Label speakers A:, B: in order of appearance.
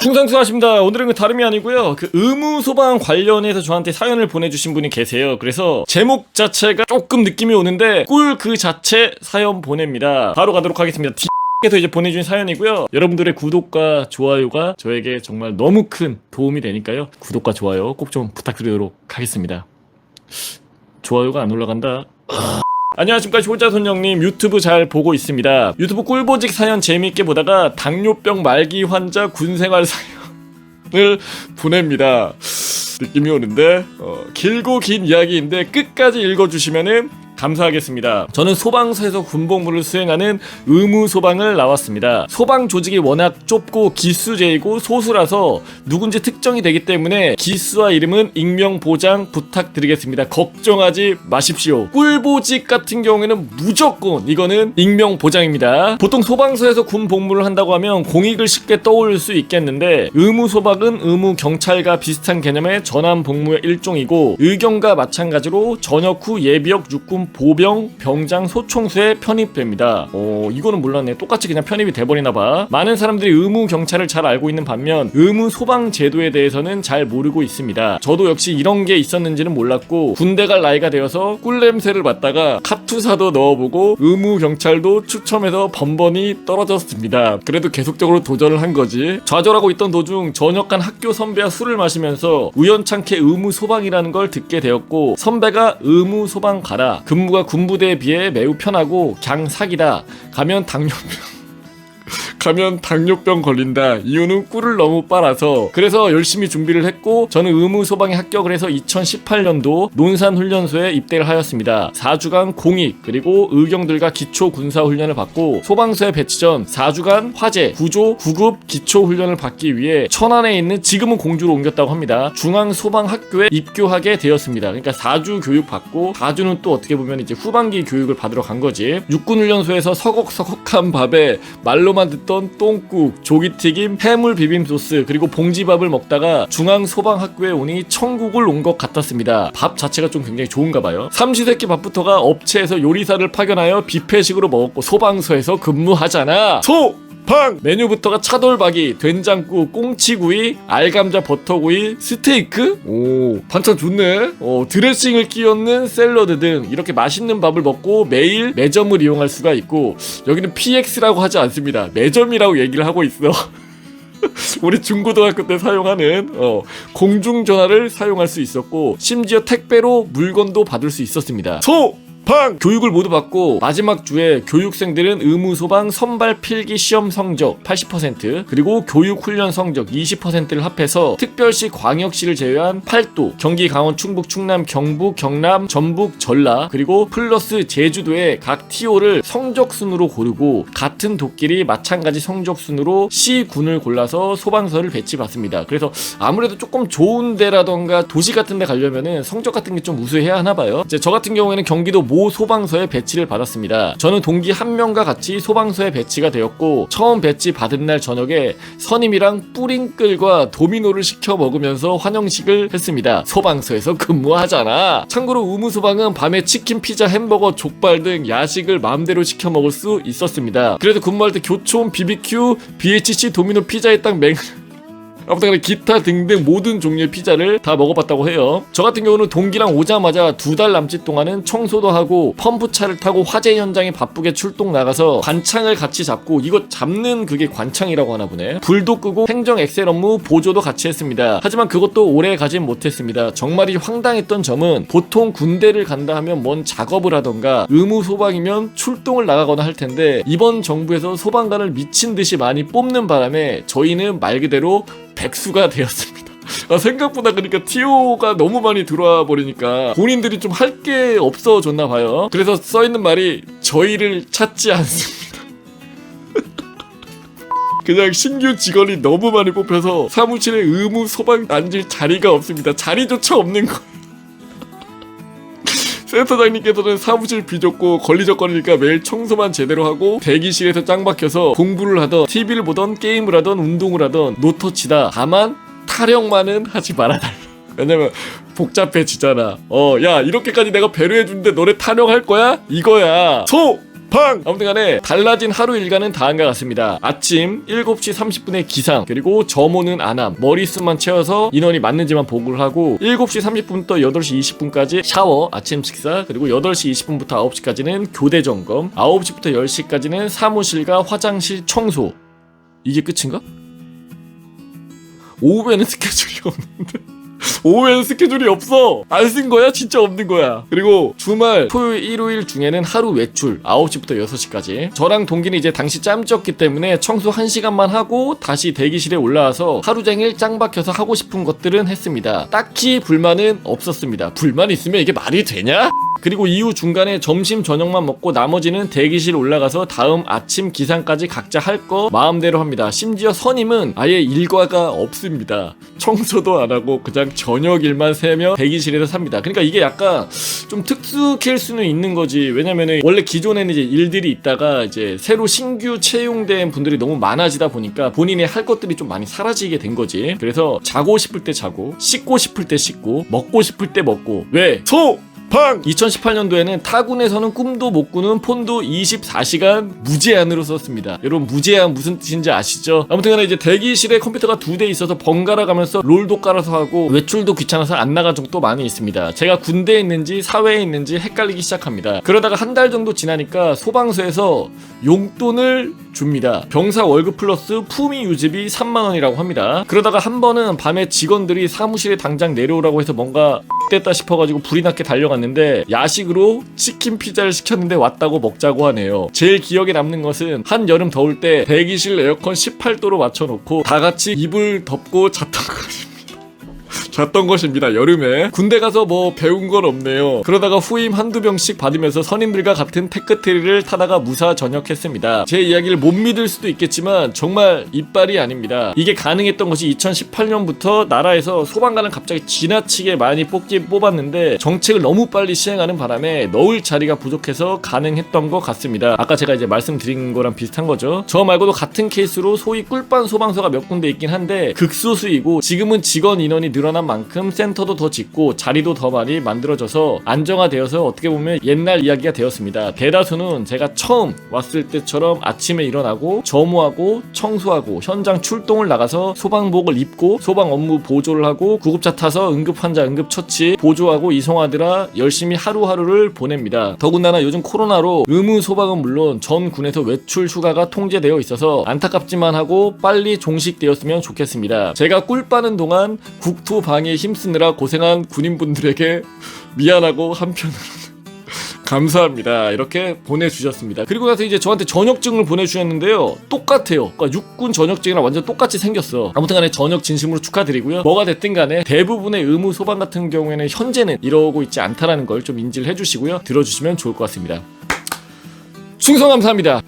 A: 충성수하십니다. 오늘은 다름이 아니고요, 그 의무소방 관련해서 저한테 사연을 보내주신 분이 계세요. 그래서 제목 자체가 조금 느낌이 오는데 꿀 그 자체 사연 보냅니다. 바로 가도록 하겠습니다. 에서 이제 보내준 사연이고요. 여러분들의 구독과 좋아요가 저에게 정말 너무 큰 도움이 되니까요, 구독과 좋아요 꼭 좀 부탁드리도록 하겠습니다. 좋아요가 안 올라간다. 안녕하십니까, 효자손영님. 유튜브 잘 보고 있습니다. 유튜브 꿀보직 사연 재미있게 보다가 당뇨병 말기 환자 군생활 사연을 보냅니다. 느낌이 오는데 길고 긴 이야기인데 끝까지 읽어주시면은 감사하겠습니다. 저는 소방서에서 군복무를 수행하는 의무소방을 나왔습니다. 소방 조직이 워낙 좁고 기수제이고 소수라서 누군지 특정이 되기 때문에 기수와 이름은 익명 보장 부탁드리겠습니다. 걱정하지 마십시오. 꿀보직 같은 경우에는 무조건 이거는 익명 보장입니다. 보통 소방서에서 군복무를 한다고 하면 공익을 쉽게 떠올릴 수 있겠는데, 의무소방은 의무경찰과 비슷한 개념의 전환복무의 일종이고, 의경과 마찬가지로 전역 후 예비역 육군 보병, 병장, 소총수에 편입됩니다. 이거는 몰랐네. 똑같이 그냥 편입이 돼버리나봐. 많은 사람들이 의무경찰을 잘 알고 있는 반면 의무소방제도에 대해서는 잘 모르고 있습니다. 저도 역시 이런 게 있었는지는 몰랐고, 군대 갈 나이가 되어서 꿀냄새를 맡다가 카투사도 넣어보고 의무경찰도 추첨해서 번번이 떨어졌습니다. 그래도 계속적으로 도전을 한 거지. 좌절하고 있던 도중 전역한 학교 선배와 술을 마시면서 우연찮게 의무소방이라는 걸 듣게 되었고, 선배가 의무소방 가라, 근무가 군부대에 비해 매우 편하고 갱 사기다, 가면 당뇨병 걸린다, 이유는 꿀을 너무 빨아서. 그래서 열심히 준비를 했고, 저는 의무소방에 합격을 해서 2018년도 논산훈련소에 입대를 하였습니다. 4주간 공익 그리고 의경들과 기초군사훈련을 받고, 소방서에 배치 전 4주간 화재, 구조, 구급 기초훈련을 받기 위해 천안에 있는, 지금은 공주로 옮겼다고 합니다, 중앙소방학교에 입교하게 되었습니다. 그러니까 4주 교육 받고 4주는 또 어떻게 보면 이제 후반기 교육을 받으러 간 거지. 육군훈련소에서 서걱서걱한 밥에 말로만 듣던 똥국, 조기튀김, 해물 비빔소스 그리고 봉지밥을 먹다가 중앙소방학교에 오니 천국을 온 것 같았습니다. 밥 자체가 좀 굉장히 좋은가 봐요. 삼시세끼 밥부터가 업체에서 요리사를 파견하여 뷔페식으로 먹었고, 소방서에서 근무하잖아. 메뉴부터가 차돌박이, 된장국, 꽁치구이, 알감자 버터구이, 스테이크? 오, 반찬 좋네. 드레싱을 끼얹는 샐러드 등 이렇게 맛있는 밥을 먹고 매일 매점을 이용할 수가 있고, 여기는 PX라고 하지 않습니다. 매점이라고 얘기를 하고 있어. 우리 중고등학교 때 사용하는 공중전화를 사용할 수 있었고, 심지어 택배로 물건도 받을 수 있었습니다. 교육을 모두 받고 마지막 주에 교육생들은 의무소방 선발 필기 시험 성적 80% 그리고 교육훈련 성적 20%를 합해서 특별시 광역시를 제외한 8도, 경기, 강원, 충북, 충남, 경북, 경남, 전북, 전라 그리고 플러스 제주도의 각 TO를 성적순으로 고르고, 같은 도끼리 마찬가지 성적순으로 C군을 골라서 소방서를 배치받습니다. 그래서 아무래도 조금 좋은 데라던가 도시 같은 데 가려면은 성적 같은 게 좀 우수해야 하나봐요. 이제 저 같은 경우에는 경기도 모 소방서에 배치를 받았습니다. 저는 동기 한 명과 같이 소방서에 배치가 되었고, 처음 배치 받은 날 저녁에 선임이랑 뿌링끌과 도미노를 시켜 먹으면서 환영식을 했습니다. 소방서에서 근무하잖아. 참고로 의무소방은 밤에 치킨, 피자, 햄버거, 족발 등 야식을 마음대로 시켜 먹을 수 있었습니다. 그래도 근무할 때 교촌, BBQ, BHC, 도미노 피자의 땅 아무튼 기타 등등 모든 종류의 피자를 다 먹어봤다고 해요. 저 같은 경우는 동기랑 오자마자 2달 남짓 동안은 청소도 하고 펌프차를 타고 화재 현장에 바쁘게 출동 나가서 관창을 같이 잡고, 이거 잡는 그게 관창이라고 하나 보네. 불도 끄고 행정 엑셀 업무 보조도 같이 했습니다. 하지만 그것도 오래 가진 못했습니다. 정말이 황당했던 점은, 보통 군대를 간다 하면 뭔 작업을 하던가 의무소방이면 출동을 나가거나 할 텐데, 이번 정부에서 소방관을 미친 듯이 많이 뽑는 바람에 저희는 말 그대로 백수가 되었습니다. 생각보다 그러니까 TO가 너무 많이 들어와 버리니까 본인들이 좀 할 게 없어졌나 봐요. 그래서 써있는 말이 저희를 찾지 않습니다. 그냥 신규 직원이 너무 많이 뽑혀서 사무실에 의무 소방 앉을 자리가 없습니다. 자리조차 없는 거예요. 센터장님께서는 사무실 비좁고 걸리적거리니까 매일 청소만 제대로 하고 대기실에서 짱 박혀서 공부를 하던, TV를 보던, 게임을 하던, 운동을 하던 노터치다. 다만 타령만은 하지 말아달라. 왜냐면 복잡해지잖아. 야, 이렇게까지 내가 배려해주는데 너네 타령할 거야? 이거야. 팡! 아무튼 간에 달라진 하루 일과는 다음과 같습니다. 아침 7시 30분에 기상, 그리고 점호는 안함, 머리숱만 채워서 인원이 맞는지만 보고를 하고 7시 30분부터 8시 20분까지 샤워, 아침 식사, 그리고 8시 20분부터 9시까지는 교대 점검, 9시부터 10시까지는 사무실과 화장실 청소. 이게 끝인가? 오후에는 스케줄이 없는데 오후에는 스케줄이 없어. 안 쓴 거야? 진짜 없는 거야. 그리고 주말 토요일 일요일 중에는 하루 외출 9시부터 6시까지. 저랑 동기는 이제 당시 짬였기 때문에 청소 1시간만 하고 다시 대기실에 올라와서 하루 종일 짱 박혀서 하고 싶은 것들은 했습니다. 딱히 불만은 없었습니다. 불만 있으면 이게 말이 되냐? 그리고 이후 중간에 점심 저녁만 먹고 나머지는 대기실 올라가서 다음 아침 기상까지 각자 할 거 마음대로 합니다. 심지어 선임은 아예 일과가 없습니다. 청소도 안 하고 그냥 저녁 일만 세며 대기실에서 삽니다. 그러니까 이게 약간 좀 특수킬 수는 있는 거지. 왜냐면은 원래 기존에는 이제 일들이 있다가 이제 새로 신규 채용된 분들이 너무 많아지다 보니까 본인이 할 것들이 좀 많이 사라지게 된 거지. 그래서 자고 싶을 때 자고, 씻고 싶을 때 씻고, 먹고 싶을 때 먹고. 왜? 팡! 2018년도에는 타군에서는 꿈도 못 꾸는 폰도 24시간 무제한으로 썼습니다. 여러분 무제한 무슨 뜻인지 아시죠? 아무튼간에 이제 대기실에 컴퓨터가 2대 있어서 번갈아 가면서 롤도 깔아서 하고 외출도 귀찮아서 안 나간 적도 많이 있습니다. 제가 군대에 있는지 사회에 있는지 헷갈리기 시작합니다. 그러다가 한 달 정도 지나니까 소방서에서 용돈을 줍니다. 병사 월급 플러스 품위 유지비 3만원이라고 합니다. 그러다가 한 번은 밤에 직원들이 사무실에 당장 내려오라고 해서 뭔가 됐다 싶어가지고 불이 났게 달려갔는데 야식으로 치킨 피자를 시켰는데 왔다고 먹자고 하네요. 제일 기억에 남는 것은 한여름 더울 때 대기실 에어컨 18도로 맞춰놓고 다같이 이불 덮고 잤던 것입니다. 여름에. 군대 가서 뭐 배운 건 없네요. 그러다가 후임 한두 병씩 받으면서 선임들과 같은 테크트리를 타다가 무사 전역했습니다. 제 이야기를 못 믿을 수도 있겠지만 정말 이빨이 아닙니다. 이게 가능했던 것이 2018년부터 나라에서 소방관을 갑자기 지나치게 많이 뽑았는데 정책을 너무 빨리 시행하는 바람에 넣을 자리가 부족해서 가능했던 것 같습니다. 아까 제가 이제 말씀드린 거랑 비슷한 거죠. 저 말고도 같은 케이스로 소위 꿀반 소방서가 몇 군데 있긴 한데 극소수이고 지금은 직원 인원이 늘어난 만큼 센터도 더 짓고 자리도 더 많이 만들어져서 안정화되어서 어떻게 보면 옛날 이야기가 되었습니다. 대다수는 제가 처음 왔을 때처럼 아침에 일어나고 점호하고 청소하고 현장 출동을 나가서 소방복을 입고 소방 업무 보조를 하고 구급차 타서 응급환자 응급처치 보조하고 이송하느라 열심히 하루하루를 보냅니다. 더군다나 요즘 코로나로 의무 소방은 물론 전 군에서 외출 휴가가 통제되어 있어서 안타깝지만 하고 빨리 종식되었으면 좋겠습니다. 제가 꿀 빠는 동안 국토 방에 힘쓰느라 고생한 군인분들에게 미안하고 한편으로는 감사합니다. 이렇게 보내주셨습니다. 그리고 나서 이제 저한테 전역증을 보내주셨는데요. 똑같아요. 그러니까 육군 전역증이랑 완전 똑같이 생겼어. 아무튼간에 전역 진심으로 축하드리고요. 뭐가 됐든 간에 대부분의 의무 소방 같은 경우에는 현재는 이러고 있지 않다라는 걸 좀 인지를 해주시고요. 들어주시면 좋을 것 같습니다. 충성 감사합니다.